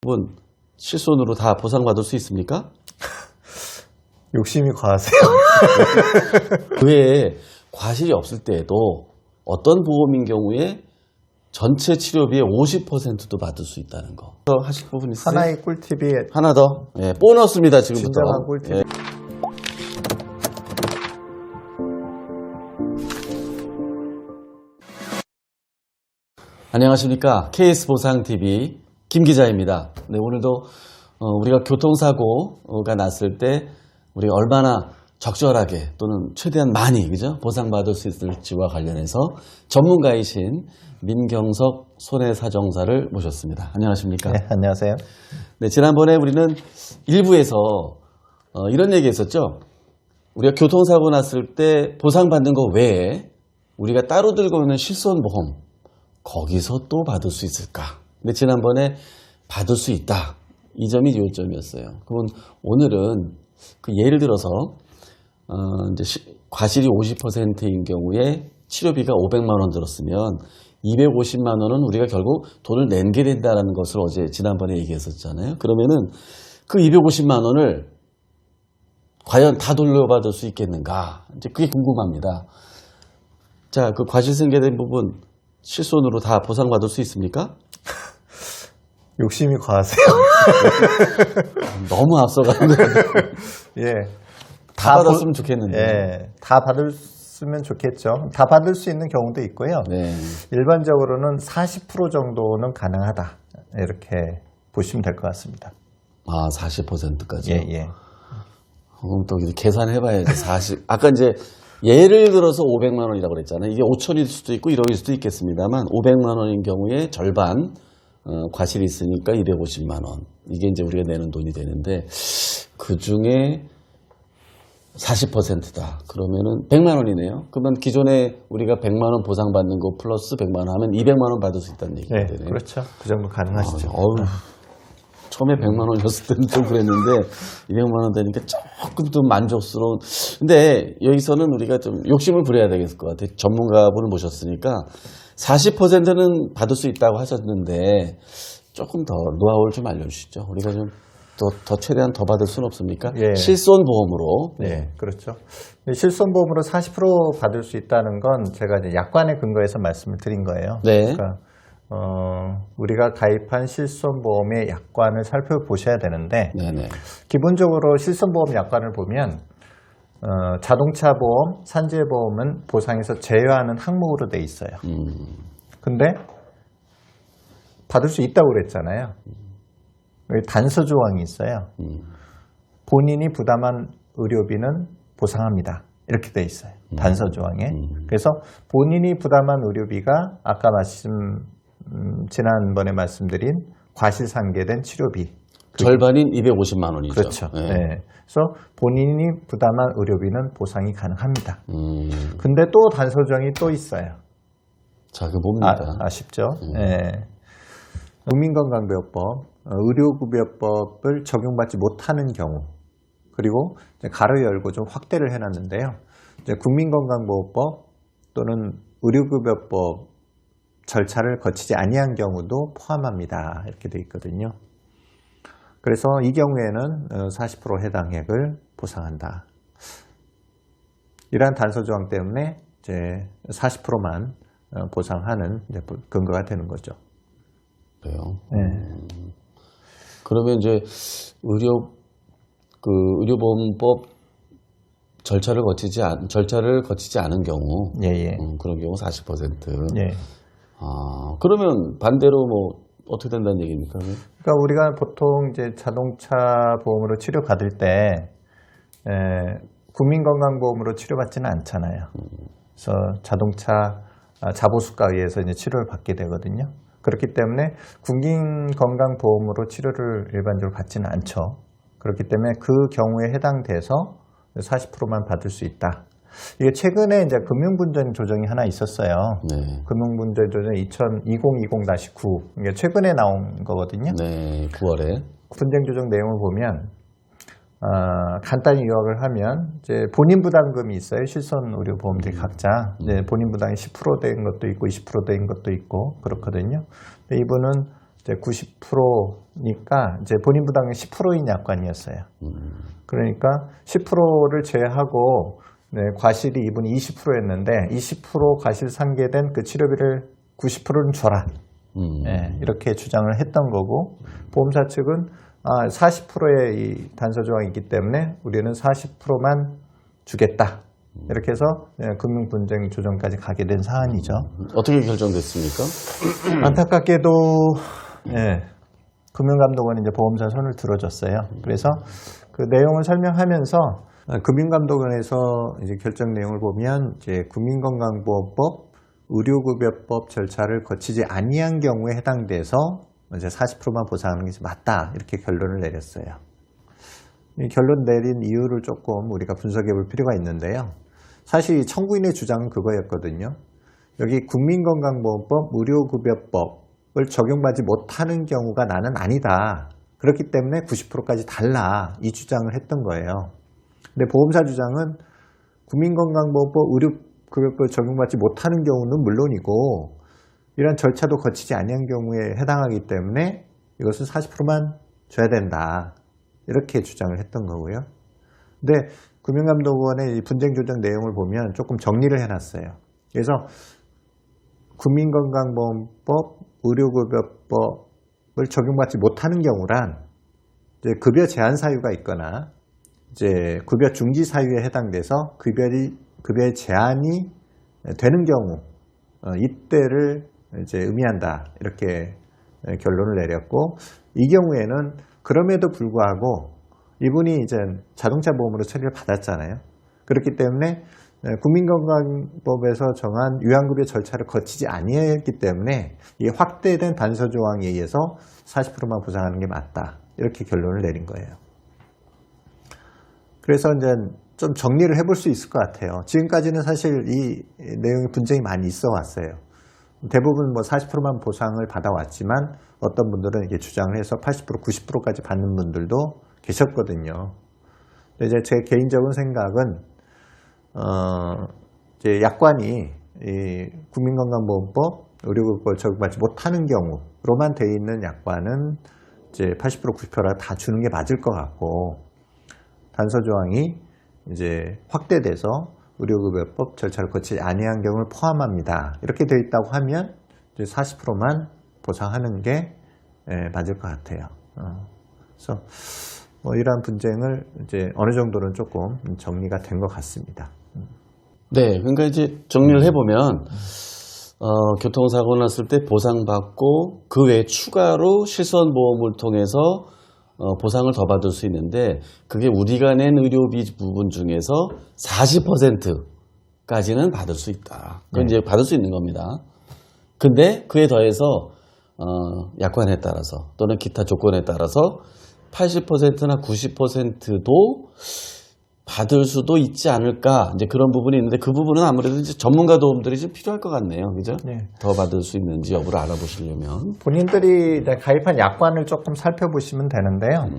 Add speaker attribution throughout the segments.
Speaker 1: 분 실손으로 다 보상받을 수 있습니까?
Speaker 2: 욕심이 과하세요.
Speaker 1: 그 외에 과실이 없을 때에도 어떤 보험인 경우에 전체 치료비의 50%도 받을 수 있다는 거. 더 하실 부분 있어요?
Speaker 2: 하나의 꿀팁이
Speaker 1: 하나 더. 예, 보너스입니다, 지금부터.
Speaker 2: 진정한 꿀팁.
Speaker 1: 예. 안녕하십니까. KS보상TV 김 기자입니다. 네, 오늘도 우리가 교통사고가 났을 때 우리가 얼마나 적절하게 또는 최대한 많이 그죠? 보상받을 수 있을지와 관련해서 전문가이신 민경석 손해사정사를 모셨습니다. 안녕하십니까?
Speaker 2: 네, 안녕하세요.
Speaker 1: 네, 지난번에 우리는 일부에서 이런 얘기 했었죠. 우리가 교통사고 났을 때 보상받는 거 외에 우리가 따로 들고 있는 실손보험 거기서 또 받을 수 있을까? 근데 지난번에 받을 수 있다. 이 점이 요점이었어요. 그러면 오늘은 그 예를 들어서 이제 과실이 50%인 경우에 치료비가 500만 원 들었으면 250만 원은 우리가 결국 돈을 내게 된다는 것을 어제 지난번에 얘기했었잖아요. 그러면은 그 250만 원을 과연 다 돌려받을 수 있겠는가? 이제 그게 궁금합니다. 자, 그 과실 생겨된 부분 실손으로 다 보상받을 수 있습니까?
Speaker 2: 욕심이 과하세요.
Speaker 1: 너무 앞서가는 거예요.
Speaker 2: 예.
Speaker 1: 다 받았으면 좋겠는데.
Speaker 2: 예. 다 받았으면 좋겠죠. 다 받을 수 있는 경우도 있고요.
Speaker 1: 네.
Speaker 2: 일반적으로는 40% 정도는 가능하다. 이렇게 보시면 될 것 같습니다.
Speaker 1: 아, 40%까지요?
Speaker 2: 예, 예.
Speaker 1: 그럼 또 계산해봐야죠. 40. 아까 이제 예를 들어서 500만 원이라고 그랬잖아요. 이게 5천일 수도 있고 1억일 수도 있겠습니다만 500만 원인 경우에 절반 과실이 있으니까 250만 원. 이게 이제 우리가 내는 돈이 되는데 그 중에 40%다. 그러면은 100만 원이네요. 그러면 기존에 우리가 100만 원 보상받는 거 플러스 100만 원 하면 200만 원 받을 수 있다는 얘기가
Speaker 2: 네,
Speaker 1: 되네요.
Speaker 2: 그렇죠. 그 정도 가능하시죠.
Speaker 1: 처음에 100만 원이었을 때는 좀 그랬는데 200만 원 되니까 조금 더 만족스러운. 근데 여기서는 우리가 좀 욕심을 부려야 되겠을 것 같아요. 전문가분을 모셨으니까 40%는 받을 수 있다고 하셨는데 조금 더 노하우를 좀 알려주시죠. 우리가 좀 더 최대한 더 받을 수는 없습니까?
Speaker 2: 예.
Speaker 1: 실손보험으로.
Speaker 2: 네, 그렇죠. 실손보험으로 40% 받을 수 있다는 건 제가 이제 약관에 근거해서 말씀을 드린 거예요.
Speaker 1: 네.
Speaker 2: 그러니까 우리가 가입한 실손보험의 약관을 살펴보셔야 되는데
Speaker 1: 네네.
Speaker 2: 기본적으로 실손보험 약관을 보면 자동차보험, 산재보험은 보상에서 제외하는 항목으로 돼 있어요. 근데 받을 수 있다고 그랬잖아요. 여기 단서 조항이 있어요. 본인이 부담한 의료비는 보상합니다. 이렇게 돼 있어요. 단서 조항에. 그래서 본인이 부담한 의료비가 아까 지난번에 말씀드린 과실상계된 치료비.
Speaker 1: 절반인 250만 원이죠.
Speaker 2: 그렇죠.
Speaker 1: 네.
Speaker 2: 네. 그래서 본인이 부담한 의료비는 보상이 가능합니다. 근데 또 단서 조항이 또 있어요.
Speaker 1: 자, 그 뭡니까?
Speaker 2: 아쉽죠? 네. 국민건강보험법, 의료급여법을 적용받지 못하는 경우, 그리고 이제 가로 열고 좀 확대를 해놨는데요. 이제 국민건강보험법 또는 의료급여법 절차를 거치지 아니한 경우도 포함합니다. 이렇게 돼 있거든요. 그래서 이 경우에는 40% 해당액을 보상한다. 이러한 단서 조항 때문에 이제 40%만 보상하는 이제 근거가 되는 거죠.
Speaker 1: 그래요.
Speaker 2: 네.
Speaker 1: 그러면 이제 의료보험법 절차를 거치지 않은 경우,
Speaker 2: 예, 예.
Speaker 1: 그런 경우 40%.
Speaker 2: 예.
Speaker 1: 아, 그러면 반대로 뭐 어떻게 된다는 얘기입니까?
Speaker 2: 그러니까 우리가 보통 이제 자동차 보험으로 치료받을 때 국민건강보험으로 치료받지는 않잖아요. 그래서 자동차 자보수가에 의해서 이제 치료를 받게 되거든요. 그렇기 때문에 국민건강보험으로 치료를 일반적으로 받지는 않죠. 그렇기 때문에 그 경우에 해당돼서 40%만 받을 수 있다. 이게 최근에 이제 금융분쟁 조정이 하나 있었어요.
Speaker 1: 네.
Speaker 2: 금융분쟁 조정 2020-9 이게 최근에 나온 거거든요.
Speaker 1: 네, 9월에.
Speaker 2: 분쟁 조정 내용을 보면 간단히 요약을 하면 이제 본인 부담금이 있어요. 실손 의료보험들이 각자 이제 본인 부담이 10% 된 것도 있고 20% 된 것도 있고 그렇거든요. 근데 이분은 이제 90%니까 이제 본인 부담금이 10%인 약관이었어요. 그러니까 10%를 제외하고 네, 과실이 이분이 20%였는데 20% 과실 상계된 그 치료비를 90%는 줘라. 네, 이렇게 주장을 했던 거고 보험사 측은 40%의 이 단서 조항이 있기 때문에 우리는 40%만 주겠다. 이렇게 해서 금융분쟁 조정까지 가게 된 사안이죠.
Speaker 1: 어떻게 결정됐습니까?
Speaker 2: 안타깝게도 금융감독원이 이제 보험사 손을 들어줬어요. 그래서 그 내용을 설명하면서 금융감독원에서 이제 결정 내용을 보면 이제 국민건강보험법, 의료급여법 절차를 거치지 아니한 경우에 해당돼서 이제 40%만 보상하는 게 맞다 이렇게 결론을 내렸어요. 이 결론 내린 이유를 조금 우리가 분석해 볼 필요가 있는데요. 사실 청구인의 주장은 그거였거든요. 여기 국민건강보험법, 의료급여법을 적용받지 못하는 경우가 나는 아니다. 그렇기 때문에 90%까지 달라. 이 주장을 했던 거예요. 근데 보험사 주장은 국민건강보험법, 의료급여법을 적용받지 못하는 경우는 물론이고 이런 절차도 거치지 아니한 경우에 해당하기 때문에 이것은 40%만 줘야 된다. 이렇게 주장을 했던 거고요. 근데 금융감독원의 이 분쟁 조정 내용을 보면 조금 정리를 해놨어요. 그래서 국민건강보험법, 의료급여법을 적용받지 못하는 경우란 이제 급여 제한 사유가 있거나 이제 급여 중지 사유에 해당돼서 급여의 제한이 되는 경우 이때를 이제 의미한다 이렇게 결론을 내렸고 이 경우에는 그럼에도 불구하고 이분이 이제 자동차 보험으로 처리를 받았잖아요. 그렇기 때문에 국민건강법에서 정한 유한급여 절차를 거치지 아니했기 때문에 이 확대된 단서 조항에 의해서 40%만 보상하는 게 맞다. 이렇게 결론을 내린 거예요. 그래서 이제 좀 정리를 해볼 수 있을 것 같아요. 지금까지는 사실 이 내용의 분쟁이 많이 있어 왔어요. 대부분 뭐 40%만 보상을 받아왔지만 어떤 분들은 이게 주장을 해서 80%, 90%까지 받는 분들도 계셨거든요. 근데 이제 제 개인적인 생각은 이제 약관이 이 국민건강보험법, 의료급여법을 적용받지 못하는 경우로만 돼 있는 약관은 이제 80%, 90%라 다 주는 게 맞을 것 같고 단서 조항이 이제 확대돼서 의료급여법 절차를 거치지 아니한 경우를 포함합니다. 이렇게 되어 있다고 하면 이제 40%만 보상하는 게 맞을 것 같아요. 그래서 뭐 이러한 분쟁을 이제 어느 정도는 조금 정리가 된 것 같습니다.
Speaker 1: 네, 그러니까 이제 정리를 해보면 교통사고 났을 때 보상받고 그 외에 추가로 실손보험을 통해서 보상을 더 받을 수 있는데 그게 우리가 낸 의료비 부분 중에서 40%까지는 받을 수 있다. 그건 이제 받을 수 있는 겁니다. 근데 그에 더해서 약관에 따라서 또는 기타 조건에 따라서 80%나 90%도 받을 수도 있지 않을까 이제 그런 부분이 있는데 그 부분은 아무래도 이제 전문가 도움들이 좀 필요할 것 같네요, 그죠? 네. 더 받을 수 있는지 여부를 알아보시려면
Speaker 2: 본인들이 가입한 약관을 조금 살펴보시면 되는데요.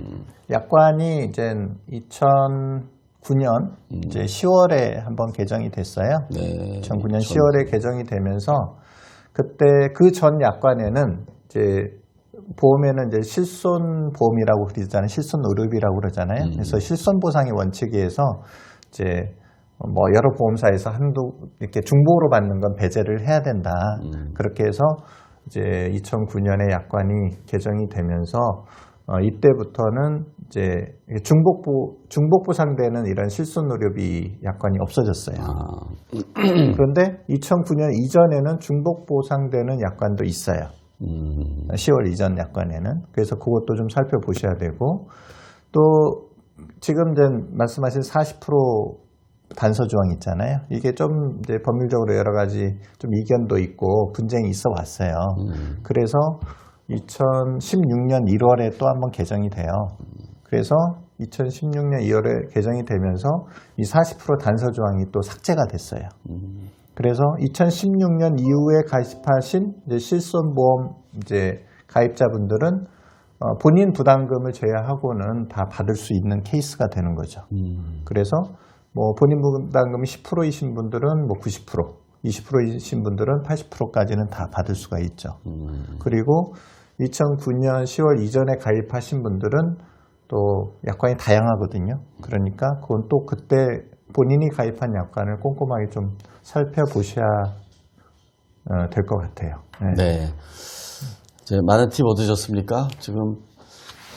Speaker 2: 약관이 이제 2009년 이제 10월에 한번 개정이 됐어요. 네. 2009년 10월에 개정이 되면서 그때 그 전 약관에는 이제 보험에는 이제 실손보험이라고 그러잖아요. 실손의료비라고 그러잖아요. 그래서 실손보상의 원칙에 의해서 이제 뭐 여러 보험사에서 한두 이렇게 중복으로 받는 건 배제를 해야 된다. 그렇게 해서 이제 2009년에 약관이 개정이 되면서 이때부터는 이제 중복보상되는 이런 실손의료비 약관이 없어졌어요. 그런데 2009년 이전에는 중복보상되는 약관도 있어요. 10월 이전 약관에는. 그래서 그것도 좀 살펴보셔야 되고 또 지금 이제 말씀하신 40% 단서 조항 있잖아요. 이게 좀 이제 법률적으로 여러 가지 좀 이견도 있고 분쟁이 있어 왔어요. 그래서 2016년 1월에 또 한번 개정이 돼요. 그래서 2016년 2월에 개정이 되면서 이 40% 단서 조항이 또 삭제가 됐어요. 그래서 2016년 이후에 가입하신 이제 실손보험 이제 가입자분들은 본인 부담금을 제외하고는 다 받을 수 있는 케이스가 되는 거죠. 그래서 뭐 본인 부담금이 10%이신 분들은 뭐 90%, 20%이신 분들은 80%까지는 다 받을 수가 있죠. 그리고 2009년 10월 이전에 가입하신 분들은 또 약관이 다양하거든요. 그러니까 그건 또 그때 본인이 가입한 약관을 꼼꼼하게 좀 살펴보셔야 될 것 같아요.
Speaker 1: 네. 이제 많은 팁 얻으셨습니까? 지금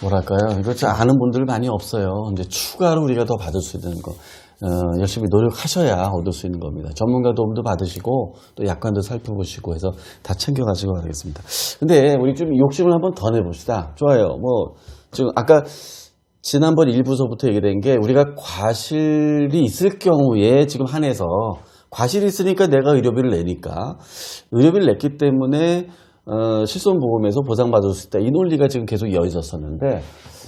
Speaker 1: 뭐랄까요? 이거 잘 아는 분들 많이 없어요. 이제 추가로 우리가 더 받을 수 있는 거. 열심히 노력하셔야 얻을 수 있는 겁니다. 전문가 도움도 받으시고 또 약관도 살펴보시고 해서 다 챙겨가시고 가겠습니다. 근데 우리 좀 욕심을 한번 더 내봅시다. 좋아요. 뭐 지금 아까 지난번 1부서부터 얘기된 게 우리가 과실이 있을 경우에 지금 한해서 과실이 있으니까 내가 의료비를 내니까 의료비를 냈기 때문에 실손보험에서 보상받을 수 있다. 이 논리가 지금 계속 이어졌었는데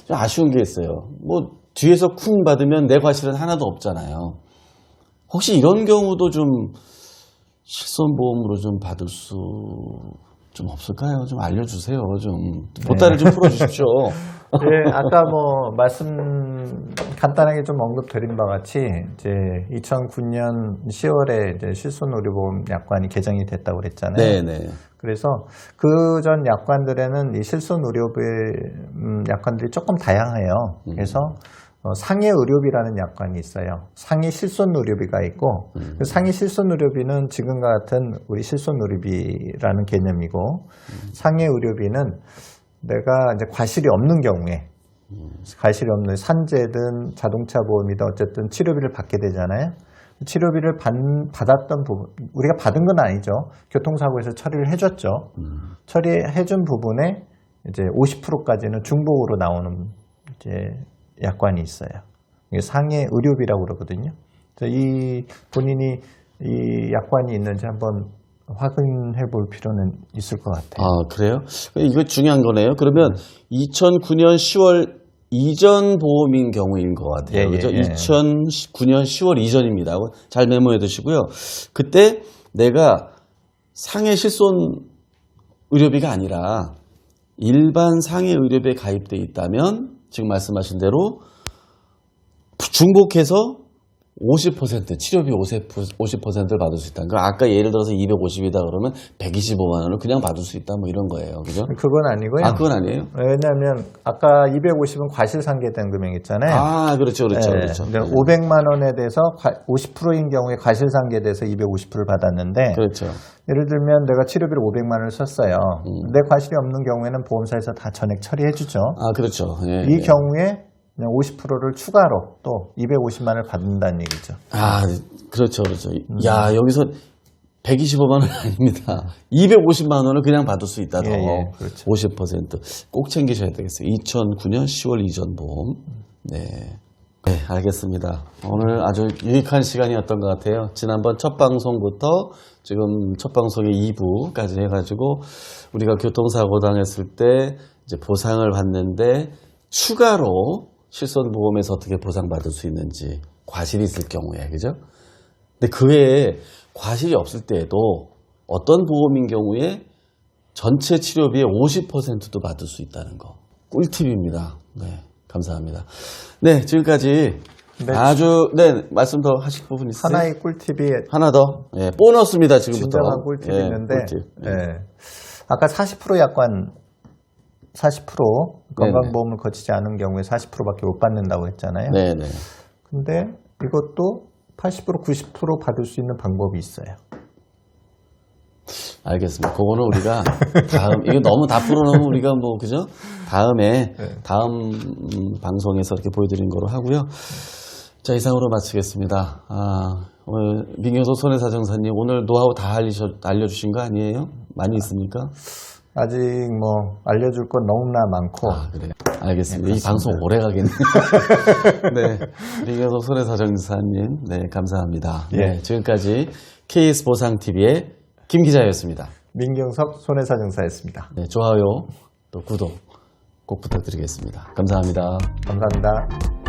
Speaker 1: 좀 아쉬운 게 있어요. 뭐 뒤에서 쿵 받으면 내 과실은 하나도 없잖아요. 혹시 이런 경우도 좀 실손보험으로 좀 받을 수 좀 없을까요? 좀 알려주세요. 좀 보따리를 좀 풀어주십시오.
Speaker 2: 예, 아까 뭐 간단하게 좀 언급드린 바와 같이 이제 2009년 10월에 이제 실손의료보험 약관이 개정이 됐다고 그랬잖아요.
Speaker 1: 네네.
Speaker 2: 그래서 그 전 약관들에는 이 실손의료비 약관들이 조금 다양해요. 그래서 상해 의료비라는 약관이 있어요. 상해 실손 의료비가 있고 그 상해 실손 의료비는 지금과 같은 우리 실손 의료비라는 개념이고 상해 의료비는 내가 이제 과실이 없는 경우에 과실이 없는 산재든 자동차 보험이든 어쨌든 치료비를 받게 되잖아요. 치료비를 받았던 부분, 우리가 받은 건 아니죠. 교통사고에서 처리를 해줬죠. 처리해준 부분에 이제 50%까지는 중복으로 나오는 이제 약관이 있어요. 이게 상해 의료비라고 그러거든요. 이 본인이 이 약관이 있는지 한번 확인해 볼 필요는 있을 것 같아요.
Speaker 1: 아, 그래요? 이거 중요한 거네요. 그러면 2009년 10월 이전 보험인 경우인 것 같아요.
Speaker 2: 예,
Speaker 1: 그죠?
Speaker 2: 예.
Speaker 1: 2009년 10월 이전입니다. 잘 메모해 두시고요. 그때 내가 상해 실손 의료비가 아니라 일반 상해 의료비에 가입돼 있다면 지금 말씀하신 대로 중복해서 50% 치료비 50%를 받을 수 있다. 그러니까 아까 예를 들어서 250이다 그러면 125만 원을 그냥 받을 수 있다. 뭐 이런 거예요. 그죠?
Speaker 2: 그건 아니고요.
Speaker 1: 아, 그건 아니에요?
Speaker 2: 왜냐하면 아까 250은 과실상계된 금액 있잖아요.
Speaker 1: 아, 그렇죠. 그렇죠.
Speaker 2: 네,
Speaker 1: 그렇죠.
Speaker 2: 500만 원에 대해서 50%인 경우에 과실상계돼서 250%를 받았는데
Speaker 1: 그렇죠.
Speaker 2: 예를 들면 내가 치료비를 500만 원을 썼어요. 내 과실이 없는 경우에는 보험사에서 다 전액 처리해 주죠.
Speaker 1: 아, 그렇죠. 예,
Speaker 2: 이
Speaker 1: 예.
Speaker 2: 경우에 그냥 50%를 추가로 또 250만 원을 받는다는 얘기죠.
Speaker 1: 아, 그렇죠. 그렇죠. 야, 여기서 125만 원 아닙니다. 250만 원을 그냥 받을 수 있다. 더.
Speaker 2: 그렇죠.
Speaker 1: 50%꼭 챙기셔야 되겠어요. 2009년 10월 이전 보험. 네. 네, 알겠습니다. 오늘 아주 유익한 시간이었던 것 같아요. 지난번 첫 방송부터 지금 첫 방송의 2부까지 해가지고 우리가 교통사고 당했을 때 이제 보상을 받는데 추가로 실손보험에서 어떻게 보상받을 수 있는지 과실이 있을 경우에, 그죠? 근데 그 외에 과실이 없을 때에도 어떤 보험인 경우에 전체 치료비의 50%도 받을 수 있다는 거. 꿀팁입니다. 네, 감사합니다. 네, 지금까지
Speaker 2: 네,
Speaker 1: 아주, 네, 말씀 더 하실 부분 있어요?
Speaker 2: 하나의 꿀팁이
Speaker 1: 하나 더. 예, 보너스입니다, 지금부터.
Speaker 2: 진정한 꿀팁이
Speaker 1: 예,
Speaker 2: 있는데
Speaker 1: 꿀팁. 예.
Speaker 2: 아까 40% 약관 40% 건강보험을 거치지 않은 경우에 40%밖에 못 받는다고 했잖아요.
Speaker 1: 네네.
Speaker 2: 근데 이것도 80% 90% 받을 수 있는 방법이 있어요.
Speaker 1: 알겠습니다. 그거는 우리가 이거 너무 다 풀어놓으면 우리가 뭐, 그죠? 다음에, 다음 방송에서 이렇게 보여드리는 거로 하고요. 자, 이상으로 마치겠습니다. 오늘 민경소 손해사정사님 오늘 노하우 다 알려주신 거 아니에요? 많이 있습니까?
Speaker 2: 아직 뭐 알려줄 건 너무나 많고.
Speaker 1: 아, 그래요? 알겠습니다. 이 방송 오래 가겠네요. 네. 민경소 손해사정사님, 네, 감사합니다. 네, 지금까지 KS 보상TV의 김 기자였습니다.
Speaker 2: 민경석 손해사정사였습니다.
Speaker 1: 네, 좋아요, 또 구독 꼭 부탁드리겠습니다. 감사합니다.
Speaker 2: 감사합니다.